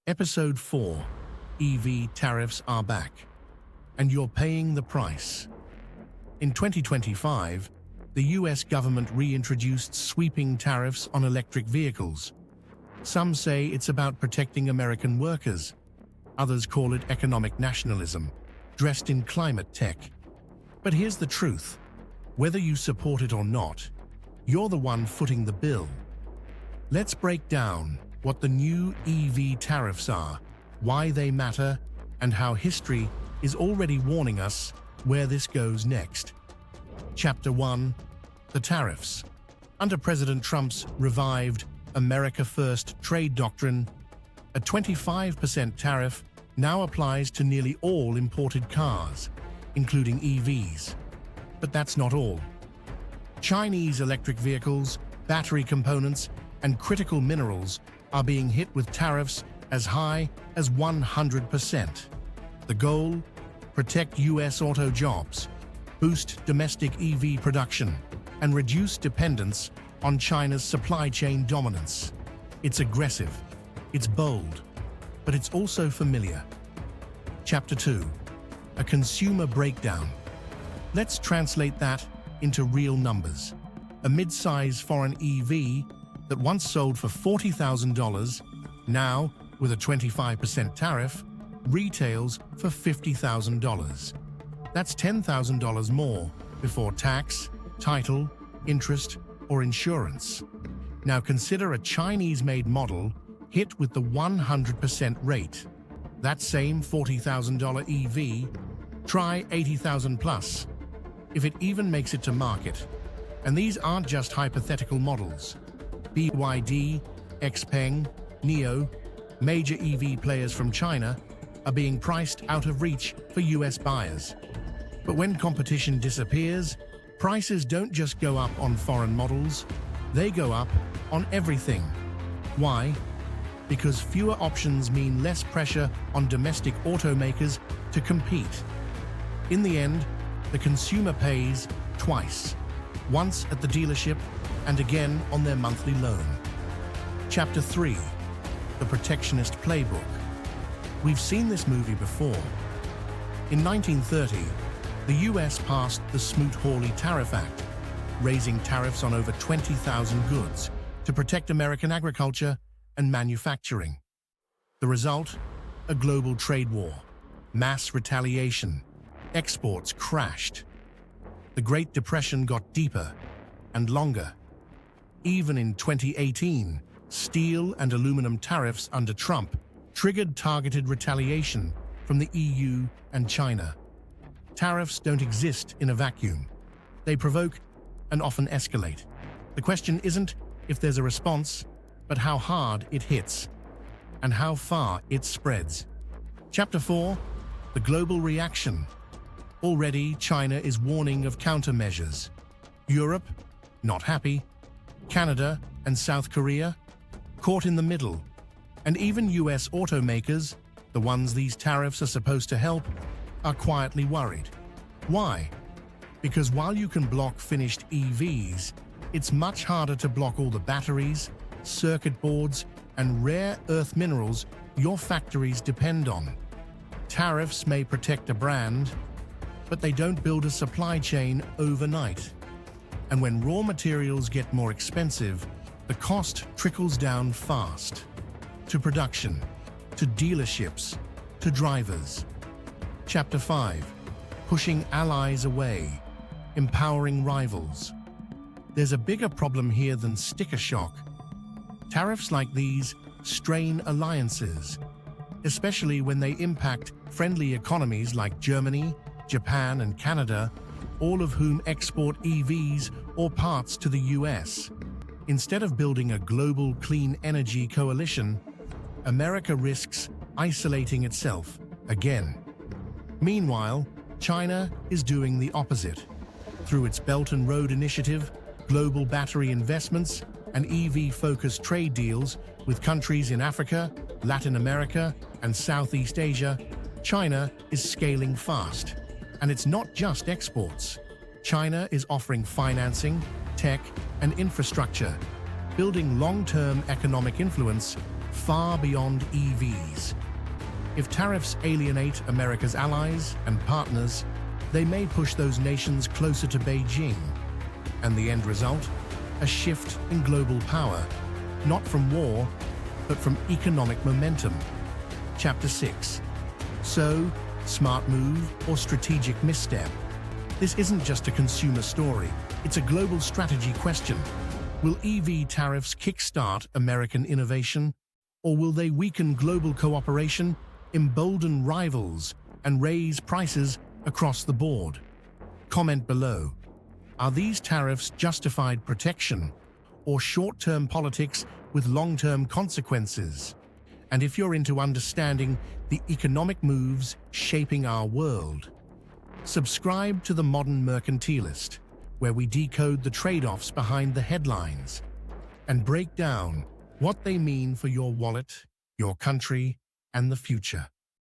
Episode 4: EV tariffs are back, and you're paying the price. In 2025, the US government reintroduced sweeping tariffs on electric vehicles. Some say it's about protecting American workers. Others call it economic nationalism, dressed in climate tech. But here's the truth. Whether you support it or not, you're the one footing the bill. Let's break down what the new EV tariffs are, why they matter, and how history is already warning us where this goes next. Chapter 1: The Tariffs. Under President Trump's revived America First trade doctrine, a 25% tariff now applies to nearly all imported cars, including EVs. But that's not all. Chinese electric vehicles, battery components, and critical minerals are being hit with tariffs as high as 100%. The goal? Protect US auto jobs, boost domestic EV production, and reduce dependence on China's supply chain dominance. It's aggressive, it's bold, but it's also familiar. Chapter 2: A consumer breakdown. Let's translate that into real numbers. A mid-size foreign EV that once sold for $40,000, now, with a 25% tariff, retails for $50,000. That's $10,000 more before tax, title, interest, or insurance. Now consider a Chinese-made model hit with the 100% rate. That same $40,000 EV, try $80,000 plus, if it even makes it to market. And these aren't just hypothetical models. BYD, XPeng, NIO, major EV players from China, are being priced out of reach for US buyers. But when competition disappears, prices don't just go up on foreign models, they go up on everything. Why? Because fewer options mean less pressure on domestic automakers to compete. In the end, the consumer pays twice, once at the dealership and again on their monthly loan. Chapter 3: The Protectionist Playbook. We've seen this movie before. In 1930, the US passed the Smoot-Hawley Tariff Act, raising tariffs on over 20,000 goods to protect American agriculture and manufacturing. The result? A global trade war, mass retaliation, exports crashed. The Great Depression got deeper and longer. Even in 2018, steel and aluminum tariffs under Trump triggered targeted retaliation from the EU and China. Tariffs don't exist in a vacuum. They provoke and often escalate. The question isn't if there's a response, but how hard it hits and how far it spreads. Chapter 4: The Global Reaction. Already, China is warning of countermeasures. Europe, not happy. Canada and South Korea, caught in the middle. And even US automakers, the ones these tariffs are supposed to help, are quietly worried. Why? Because while you can block finished EVs, it's much harder to block all the batteries, circuit boards, and rare earth minerals your factories depend on. Tariffs may protect a brand, but they don't build a supply chain overnight. And when raw materials get more expensive, the cost trickles down fast. To production, to dealerships, to drivers. Chapter 5: Pushing allies away, empowering rivals. There's a bigger problem here than sticker shock. Tariffs like these strain alliances, especially when they impact friendly economies like Germany, Japan, and Canada, all of whom export EVs or parts to the US. Instead of building a global clean energy coalition, America risks isolating itself again. Meanwhile, China is doing the opposite. Through its Belt and Road Initiative, global battery investments, and EV-focused trade deals with countries in Africa, Latin America, and Southeast Asia, China is scaling fast. And it's not just exports. China is offering financing, tech, and infrastructure, building long-term economic influence far beyond EVs. If tariffs alienate America's allies and partners, they may push those nations closer to Beijing. And the end result? A shift in global power, not from war, but from economic momentum. Chapter 6. So, smart move or strategic misstep? This isn't just a consumer story, it's a global strategy question. Will EV tariffs kickstart American innovation? Or will they weaken global cooperation, embolden rivals, and raise prices across the board? Comment below. Are these tariffs justified protection or short-term politics with long-term consequences? And if you're into understanding the economic moves shaping our world, subscribe to the Modern Mercantilist, where we decode the trade-offs behind the headlines and break down what they mean for your wallet, your country, and the future.